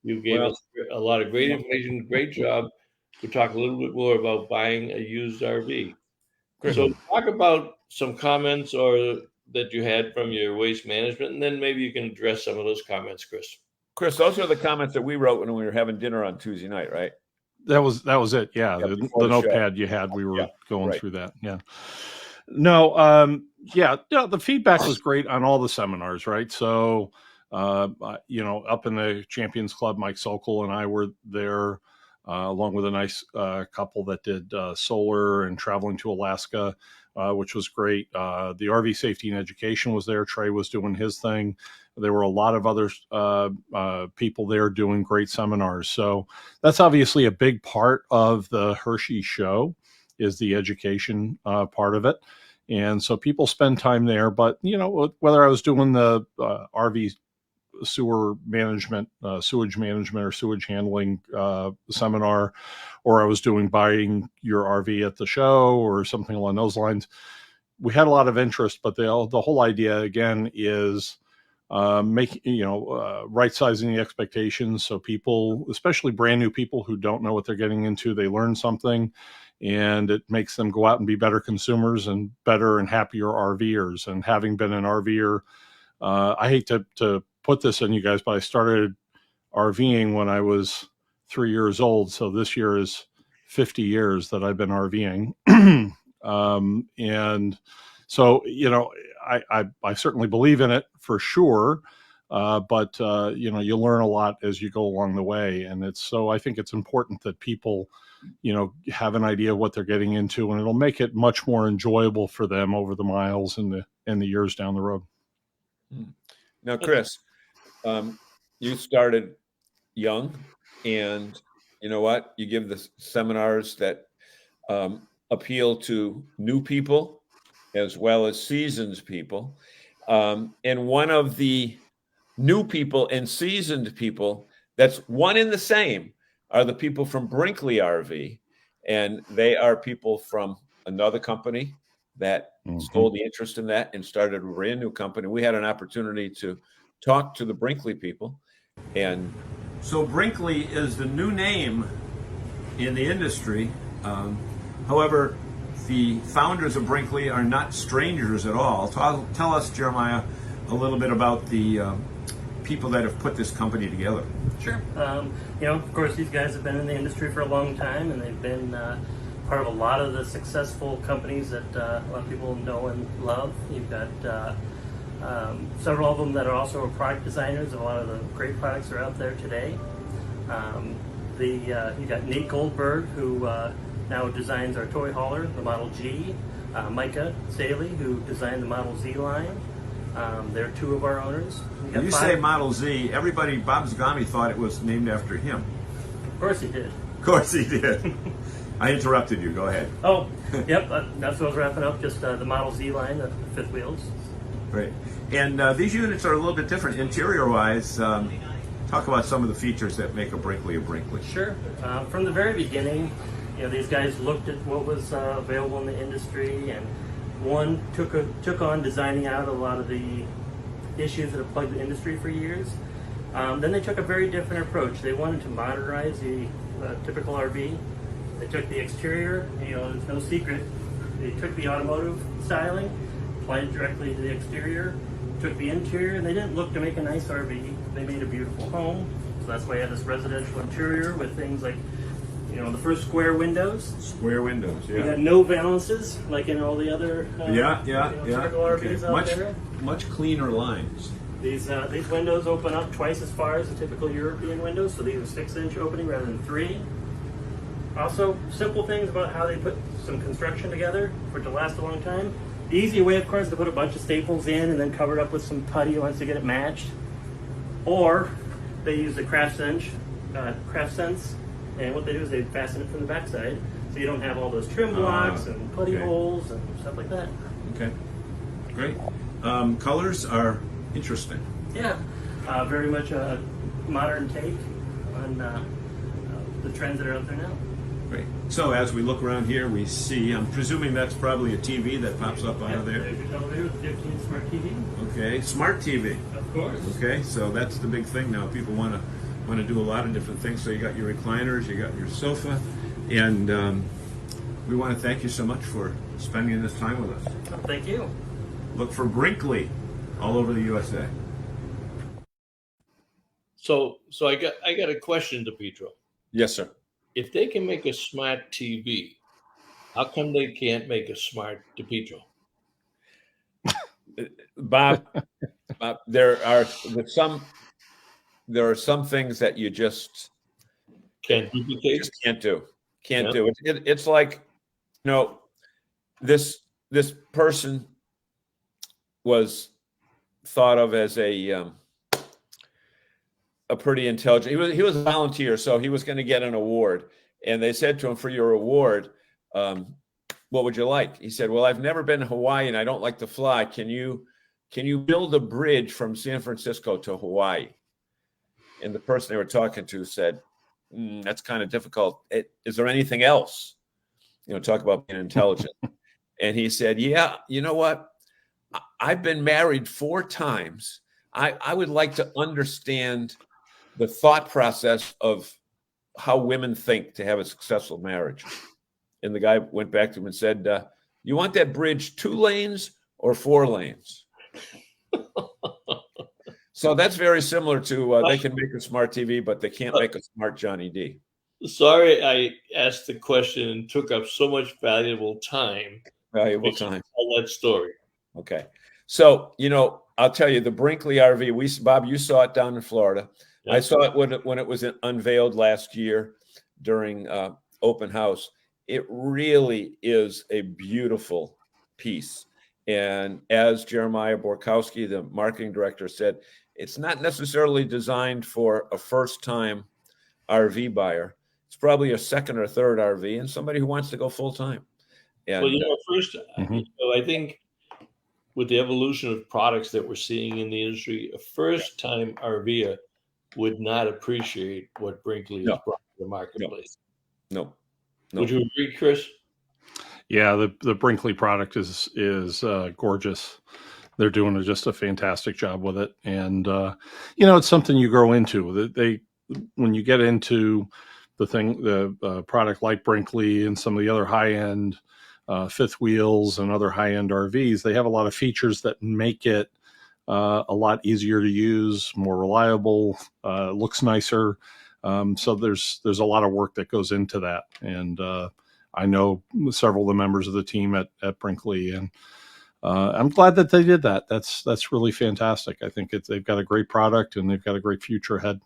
You gave us a lot of great information. Great job. We'll talk a little bit more about buying a used RV. So talk about some comments that you had from your waste management, and then maybe you can address some of those comments, Chris. Chris, those are the comments that we wrote when we were having dinner on Tuesday night, right? That was it. Yeah, the notepad you had, we were going through that. Yeah. No, the feedback was great on all the seminars, right? So, up in the Champions Club, Mike Sokol and I were there, along with a nice couple that did solar and traveling to Alaska, which was great. The RV safety and education was there. Trey was doing his thing. There were a lot of other people there doing great seminars. So that's obviously a big part of the Hershey show, is the education part of it. And so people spend time there. But, whether I was doing the RV sewage management or sewage handling seminar, or I was doing buying your RV at the show or something along those lines, we had a lot of interest. But the whole idea, again, is right sizing the expectations. So people, especially brand new people who don't know what they're getting into, they learn something and it makes them go out and be better consumers and better and happier RVers. And having been an RVer, I hate to put this in you guys, but I started RVing when I was 3 years old. So this year is 50 years that I've been RVing. And so, you know, I certainly believe in it for sure. But you know, you learn a lot as you go along the way. And I think it's important that people, you know, have an idea of what they're getting into, and it'll make it much more enjoyable for them over the miles and the years down the road. Now, Chris, you started young, and you know what? You give the seminars that appeal to new people as well as seasoned people. And one of the new people and seasoned people that's one in the same are the people from Brinkley RV. And they are people from another company that stole the interest in that and started a brand new company. We had an opportunity to talk to the Brinkley people. And so Brinkley is the new name in the industry. However, the founders of Brinkley are not strangers at all. Tell us, Jeremiah, a little bit about the people that have put this company together. Sure. You know, of course, these guys have been in the industry for a long time, and they've been part of a lot of the successful companies that a lot of people know and love. You've got several of them that are also product designers of a lot of the great products that are out there today. You got Nate Goldberg, who now designs our toy hauler, the Model G. Micah Staley, who designed the Model Z line. They're two of our owners. When you say Model Z, everybody, Bob Zagami thought it was named after him. Of course he did. Of course he did. I interrupted you. Go ahead. Oh, yep. That's what I was wrapping up. Just the Model Z line, the fifth wheels. Great. And these units are a little bit different interior-wise. Talk about some of the features that make a Brinkley a Brinkley. Sure. From the very beginning, you know, these guys looked at what was available in the industry, and one took on designing out a lot of the issues that have plagued the industry for years. Then they took a very different approach. They wanted to modernize the typical RV. They took the exterior, you know, there's no secret. They took the automotive styling, applied it directly to the exterior, took the interior, and they didn't look to make a nice RV. They made a beautiful home. So that's why I had this residential interior with things like, you know, the first square windows. Square windows, yeah. You got no valances like in all the other typical RVs out there. Much cleaner lines. These windows open up twice as far as the typical European windows, so these are 6-inch opening rather than 3. Also, simple things about how they put some construction together for it to last a long time. The easy way, of course, is to put a bunch of staples in and then cover it up with some putty once they get it matched. Or they use the craft sense, and what they do is they fasten it from the backside, so you don't have all those trim blocks and putty holes and stuff like that. Okay, great. Colors are interesting. Yeah, very much a modern take on the trends that are out there now. Great. So as we look around here, we see, I'm presuming that's probably a TV that pops up out of there. There's your television with 15 smart TV. Okay, smart TV. Of course. Okay, so that's the big thing now. People want to do a lot of different things. So you got your recliners, you got your sofa, and we want to thank you so much for spending this time with us. Oh, thank you. Look for Brinkley all over the USA. So I got a question to Pedro. yes, sir. If they can make a smart TV, how come they can't make a smart DePietro? Bob, there are some things that you just Can't duplicate? just can't do. Can't do it. It's like, you know, this person was thought of as a pretty intelligent. He was a volunteer, so he was going to get an award. And they said to him, for your award, what would you like? He said, well, I've never been to Hawaii and I don't like to fly. Can you build a bridge from San Francisco to Hawaii? And the person they were talking to said, that's kind of difficult. Is there anything else? You know, talk about being intelligent. And he said, yeah, you know what? I've been married 4 times. I would like to understand the thought process of how women think to have a successful marriage. and the guy went back to him and said, "You want that bridge 2 lanes or 4 lanes?" So that's very similar to they can make a smart TV, but they can't make a smart Johnny D. Sorry, I asked the question and took up so much valuable time. Valuable time. Tell that story. Okay. So, I'll tell you, the Brinkley RV, Bob, you saw it down in Florida. Yeah. I saw it when it was unveiled last year during open house. It really is a beautiful piece. And as Jeremiah Borkowski, the marketing director, said, it's not necessarily designed for a first-time RV buyer. It's probably a second or third RV and somebody who wants to go full-time. And, Well, first, I think with the evolution of products that we're seeing in the industry, a first-time RVer would not appreciate what Brinkley has brought to the marketplace. No. Would you agree, Chris? Yeah, the Brinkley product is gorgeous. They're doing just a fantastic job with it, and it's something you grow into. When you get into the product like Brinkley and some of the other high-end fifth wheels and other high-end RVs, they have a lot of features that make it a lot easier to use, more reliable, looks nicer. So there's a lot of work that goes into that, and I know several of the members of the team at Brinkley, and I'm glad that they did that. That's really fantastic. I think they've got a great product and they've got a great future ahead.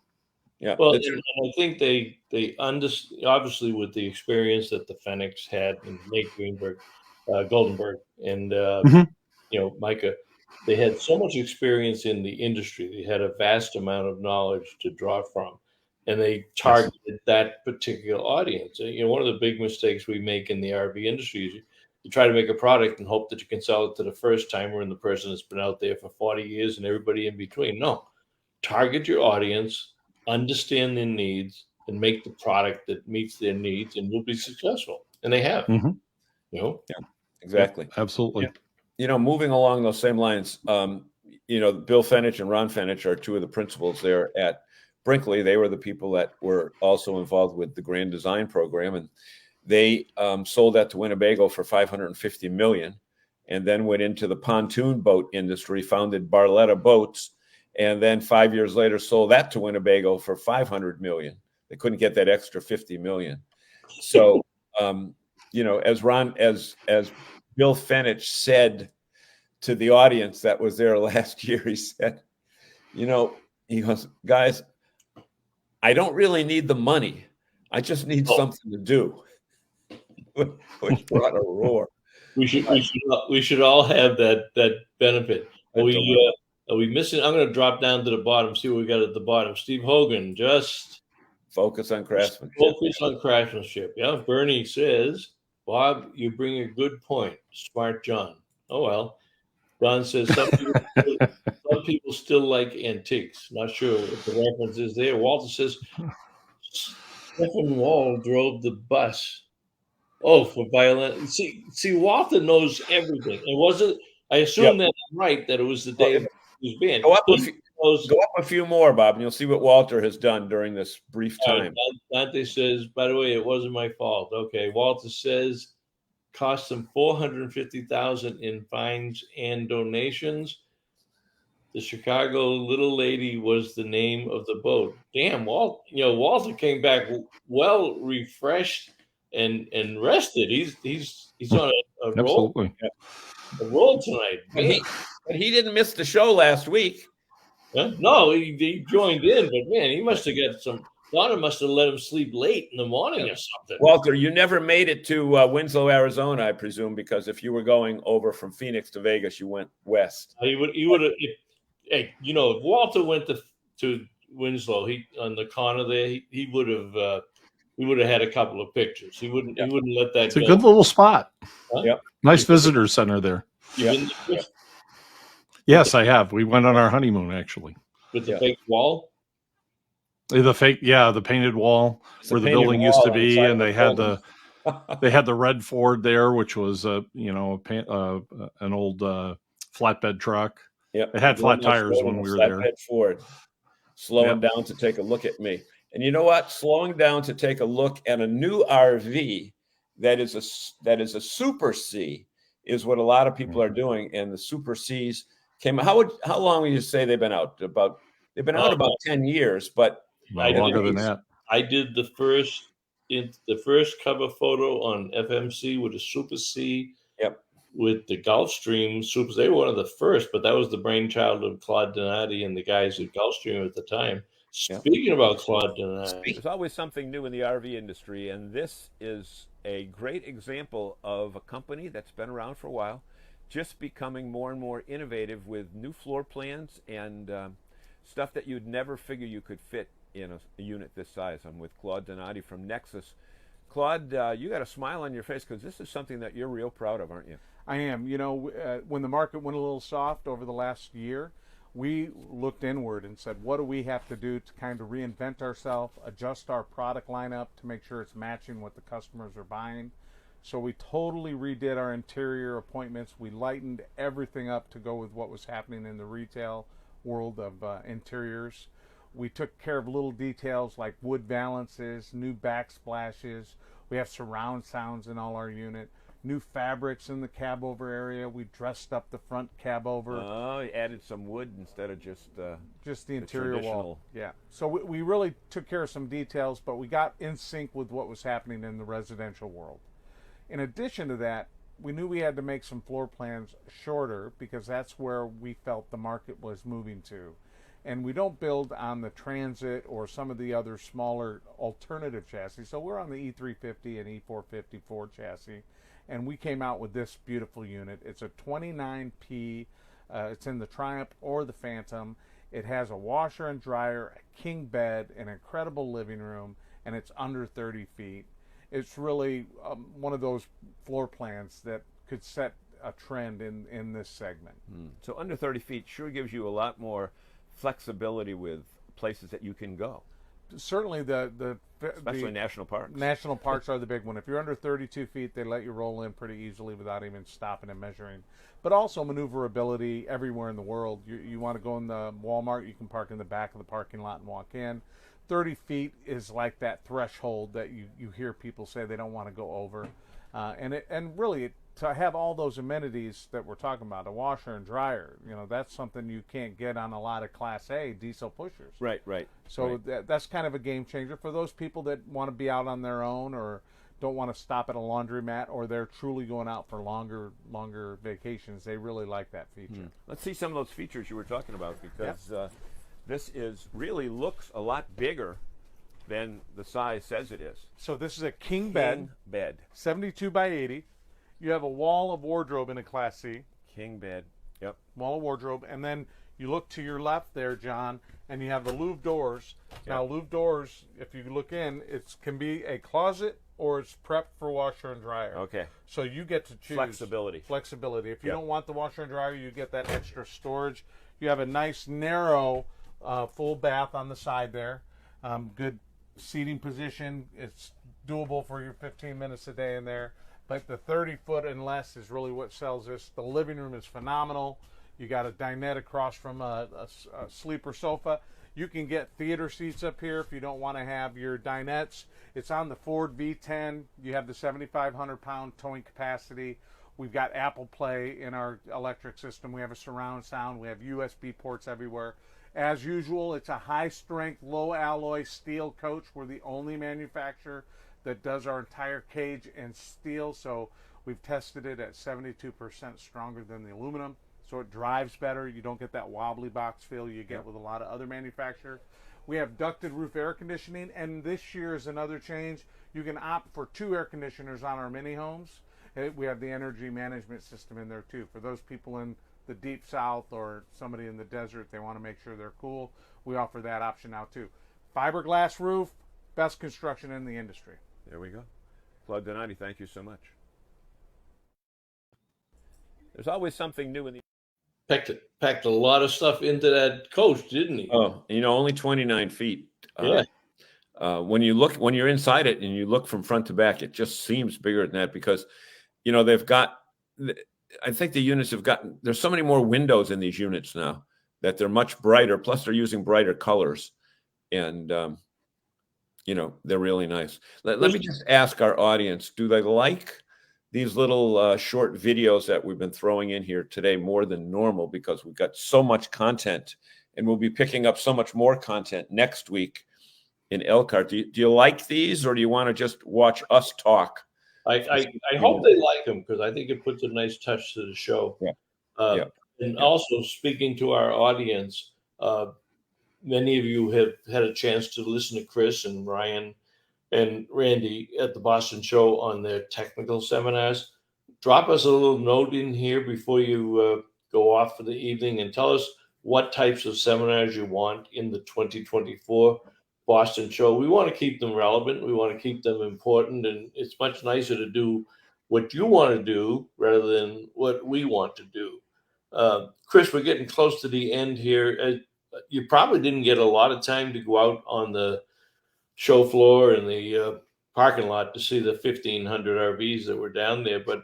Yeah. Well, and I think they understand, obviously, with the experience that the Fenix had and Nate Greenberg, Goldenberg, and Micah, they had so much experience in the industry. They had a vast amount of knowledge to draw from, and they targeted that particular audience. One of the big mistakes we make in the RV industry is you try to make a product and hope that you can sell it to the first timer and the person that's been out there for 40 years and everybody in between. No, target your audience, understand their needs, and make the product that meets their needs, and you'll be successful. And they have. Yeah, exactly. Absolutely. Moving along those same lines, Bill Fenich and Ron Fenich are two of the principals there at Brinkley. They were the people that were also involved with the Grand Design program, and they sold that to Winnebago for $550 million, and then went into the pontoon boat industry, founded Barletta Boats, and then 5 years later sold that to Winnebago for $500 million. They couldn't get that extra $50 million. So, as Bill Fenich said to the audience that was there last year, he said, he goes, guys, I don't really need the money. I just need something to do. Which brought a roar. We should all have that benefit. Are we missing? I'm going to drop down to the bottom, see what we got at the bottom. Steve Hogan, just focus on craftsmanship. Focus on craftsmanship. Yeah. Bernie says, Bob, you bring a good point. Smart John. Oh, well. Ron says, some people still like antiques. Not sure what the reference is there. Walter says, Stephen Wall drove the bus. Oh, for violin. See, Walter knows everything. And wasn't, I assume that I'm right, that it was the day of his band. Go up a few more, Bob, and you'll see what Walter has done during this brief time. Dante says, by the way, it wasn't my fault. Okay. Walter says, cost them $450,000 in fines and donations. The Chicago Little Lady was the name of the boat. Damn, Walter came back well refreshed and rested. He's on a roll. A roll tonight. But he didn't miss the show last week. Huh? No, he joined in, but man, he must have got some. Donna must have let him sleep late in the morning or something. Walter, you never made it to Winslow, Arizona, I presume, because if you were going over from Phoenix to Vegas, you went west. He would have. Hey, if Walter went to Winslow, on the corner there, he would have. We would have had a couple of pictures. He wouldn't let that. It's a good little spot. Huh? Yep. Nice visitor center there. Yes, I have. We went on our honeymoon actually. With the fake wall. The painted wall where the building used to be, and they had the red Ford there, which was an old flatbed truck. Yeah, it had flat tires when we were there. Flatbed Ford, slowing down to take a look at me. And you know what? Slowing down to take a look at a new RV that is a Super C is what a lot of people are doing, and the Super Cs came. How long would you say they've been out? They've been out about 10 years, but longer than that. I did the first cover photo on FMC with a Super C. Yep. With the Gulfstream Supers. They were one of the first, but that was the brainchild of Claude Donati and the guys at Gulfstream at the time. Speaking about Claude Donati, there's always something new in the RV industry, and this is a great example of a company that's been around for a while, just becoming more and more innovative with new floor plans and stuff that you'd never figure you could fit in a unit this size. I'm with Claude Donati from Nexus. Claude, you got a smile on your face because this is something that you're real proud of, aren't you? I am. You know, when the market went a little soft over the last year, we looked inward and said, what do we have to do to kind of reinvent ourselves, adjust our product lineup to make sure it's matching what the customers are buying. So we totally redid our interior appointments. We lightened everything up to go with what was happening in the retail world of interiors. We took care of little details like wood valances, new backsplashes. We have surround sounds in all our unit. New fabrics in the cab over area. We dressed up the front cab over. Oh, you added some wood instead of just the interior wall. Yeah. So we really took care of some details, but we got in sync with what was happening in the residential world. In addition to that, we knew we had to make some floor plans shorter because that's where we felt the market was moving to. And we don't build on the Transit or some of the other smaller alternative chassis. So we're on the E350 and E450 Ford chassis. And we came out with this beautiful unit. It's a 29P. It's in the Triumph or the Phantom. It has a washer and dryer, a king bed, an incredible living room, and it's under 30 feet. It's really one of those floor plans that could set a trend in this segment. So under 30 feet sure gives you a lot more flexibility with places that you can go. Certainly especially national parks. National parks are the big one. If you're under 32 feet, they let you roll in pretty easily without even stopping and measuring. But also maneuverability everywhere in the world. You want to go in the Walmart, you can park in the back of the parking lot and walk in. 30 feet is like that threshold that you hear people say they don't want to go over. And really, to have all those amenities that we're talking about, a washer and dryer, that's something you can't get on a lot of Class A diesel pushers. Right. So that's kind of a game changer for those people that want to be out on their own or don't want to stop at a laundromat, or they're truly going out for longer vacations. They really like that feature. Let's see some of those features you were talking about, because this really looks a lot bigger than the size says it is. So this is a king bed, 72 by 80. You have a wall of wardrobe in a Class C. King bed, yep. Wall of wardrobe, and then you look to your left there, John, and you have the louvre doors. Yep. Now, louvre doors, if you look in, it can be a closet or it's prepped for washer and dryer. Okay. So you get to choose. Flexibility. If you don't want the washer and dryer, you get that extra storage. You have a nice, narrow, full bath on the side there. Good seating position. It's doable for your 15 minutes a day in there. But the 30-foot and less is really what sells this. The living room is phenomenal. You got a dinette across from a sleeper sofa. You can get theater seats up here if you don't want to have your dinettes. It's on the Ford V10. You have the 7,500-pound towing capacity. We've got Apple Play in our electric system. We have a surround sound. We have USB ports everywhere. As usual, it's a high-strength, low-alloy steel coach. We're the only manufacturer that does our entire cage in steel, so we've tested it at 72% stronger than the aluminum, so it drives better. You don't get that wobbly box feel you get with a lot of other manufacturers. We have ducted roof air conditioning, and this year is another change. You can opt for 2 air conditioners on our mini homes. We have the energy management system in there too. For those people in the deep south or somebody in the desert, they want to make sure they're cool, we offer that option now too. Fiberglass roof, best construction in the industry. There we go. Claude Donati, thank you so much. There's always something new in the... Packed a lot of stuff into that coach, didn't he? Oh, only 29 feet. Yeah. When you're inside it and you look from front to back, it just seems bigger than that because, they've got... I think the units have gotten... There's so many more windows in these units now that they're much brighter. Plus, they're using brighter colors. And... they're really nice. Let me just ask our audience, do they like these little short videos that we've been throwing in here today more than normal, because we've got so much content, and we'll be picking up so much more content next week in Elkhart. Do you like these, or do you want to just watch us talk? I hope they like them, because I think it puts a nice touch to the show. Yeah. And also, speaking to our audience, many of you have had a chance to listen to Chris and Ryan and Randy at the Boston show on their technical seminars. Drop us a little note in here before you go off for the evening, and tell us what types of seminars you want in the 2024 Boston show. We want to keep them relevant. We want to keep them important. And it's much nicer to do what you want to do rather than what we want to do. Chris, we're getting close to the end here. You probably didn't get a lot of time to go out on the show floor and the parking lot to see the 1,500 RVs that were down there. But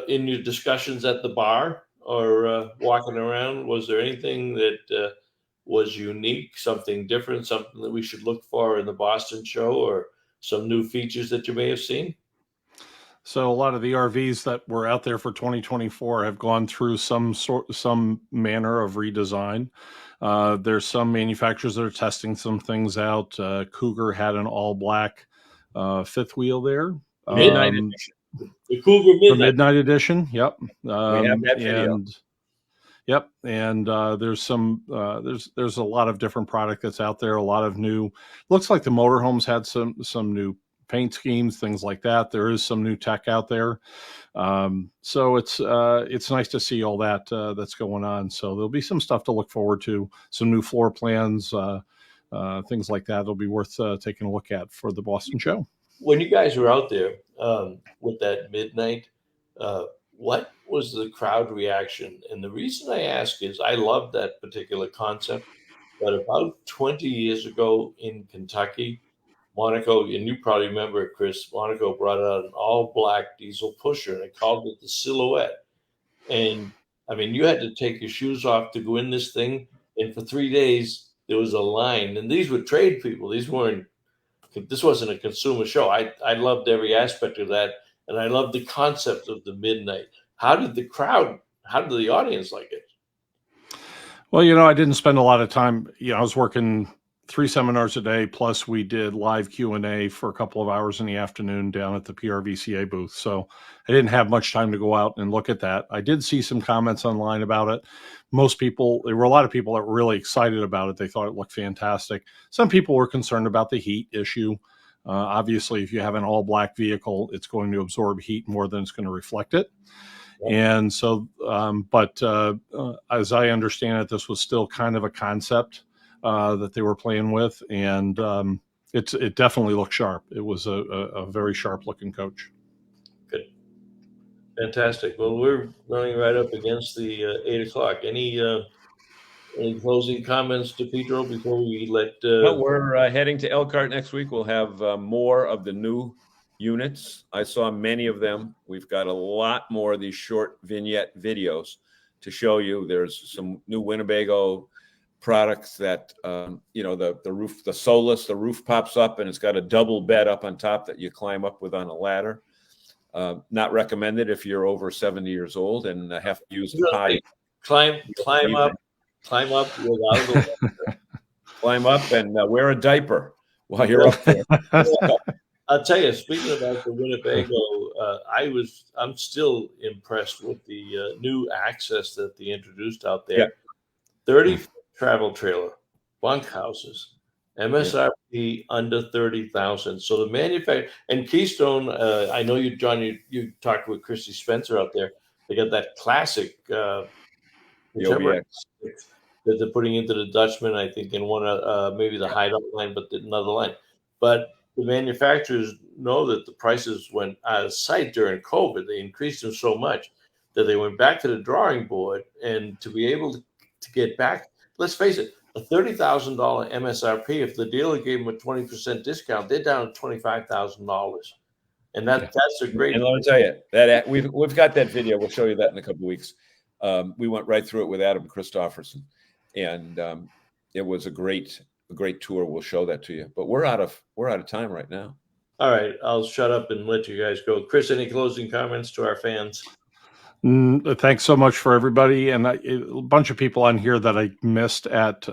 in your discussions at the bar or walking around, was there anything that was unique, something different, something that we should look for in the Boston show, or some new features that you may have seen? So a lot of the RVs that were out there for 2024 have gone through some manner of redesign. There's some manufacturers that are testing some things out. Cougar had an all black fifth wheel there. Midnight edition. The Cougar Midnight. The Midnight edition. Yep. We have that video. Yep. And there's there's a lot of different product that's out there. A lot of new. Looks like the motorhomes had some new paint schemes, things like that. There is some new tech out there. So it's nice to see all that that's going on. So there'll be some stuff to look forward to, some new floor plans, things like that. It'll be worth taking a look at for the Boston show. When you guys were out there with that Midnight, what was the crowd reaction? And the reason I ask is I love that particular concept, but about 20 years ago in Kentucky, Monaco, and you probably remember it, Chris, Monaco brought out an all-black diesel pusher, and they called it the Silhouette. And, I mean, you had to take your shoes off to go in this thing, and for 3 days, there was a line. And these were trade people. This wasn't a consumer show. I loved every aspect of that, and I loved the concept of the Midnight. How did the audience like it? Well, I didn't spend a lot of time. I was working 3 seminars a day, plus we did live Q&A for a couple of hours in the afternoon down at the PRVCA booth. So I didn't have much time to go out and look at that. I did see some comments online about it. There were a lot of people that were really excited about it. They thought it looked fantastic. Some people were concerned about the heat issue. Obviously, if you have an all black vehicle, it's going to absorb heat more than it's going to reflect it. And so, but as I understand it, this was still kind of a concept that they were playing with, and it definitely looked sharp. It was a very sharp looking coach. Good, fantastic. Well, we're running right up against the 8 o'clock. Any closing comments to Pedro before we let? Well, we're heading to Elkhart next week. We'll have more of the new units. I saw many of them. We've got a lot more of these short vignette videos to show you. There's some new Winnebago products that the roof, the Solus, the roof pops up and it's got a double bed up on top that you climb up with on a ladder. Not recommended if you're over 70 years old and have to use a potty. Climb up without the climb up and wear a diaper while you're up there. I'll tell you, speaking about the Winnebago, I'm still impressed with the new access that they introduced out there. Yeah. 30 travel trailer, bunkhouses, MSRP under 30,000. So the manufacturer and Keystone, I know you, John, you talked with Christy Spencer out there. They got that classic that they're putting into the Dutchman, I think, in one maybe the hideout line, but another line. But the manufacturers know that the prices went out of sight during COVID. They increased them so much that they went back to the drawing board, and to be able to get back, let's face it, a $30,000 MSRP, if the dealer gave them a 20% discount, they're down to $25,000. And that's a great. And let me tell you that we've got that video. We'll show you that in a couple of weeks. We went right through it with Adam Christofferson, and it was a great a great tour, we'll show that to you. But we're out of time right now. All right, I'll shut up and let you guys go. Chris, any closing comments to our fans? Thanks so much for everybody, and a bunch of people on here that I missed at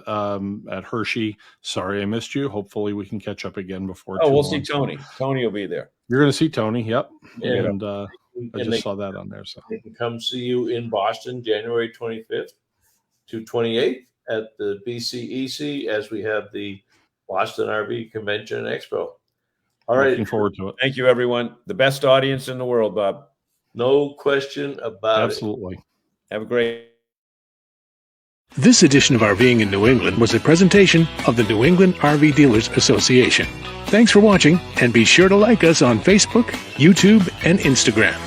Hershey. Sorry I missed you. Hopefully we can catch up again before. Oh, we'll see Tony. Tony will be there. You're going to see Tony. Yep. Yeah. And I just saw that on there. So they can come see you in Boston, January 25th to 28th at the BCEC as we have the Boston RV Convention and Expo. All right. Looking forward to it. Thank you, everyone. The best audience in the world, Bob. No question about Absolutely. it. Have a great. This edition of RVing in New England was a presentation of the New England RV Dealers Association. Thanks for watching, and be sure to like us on Facebook, YouTube, and Instagram.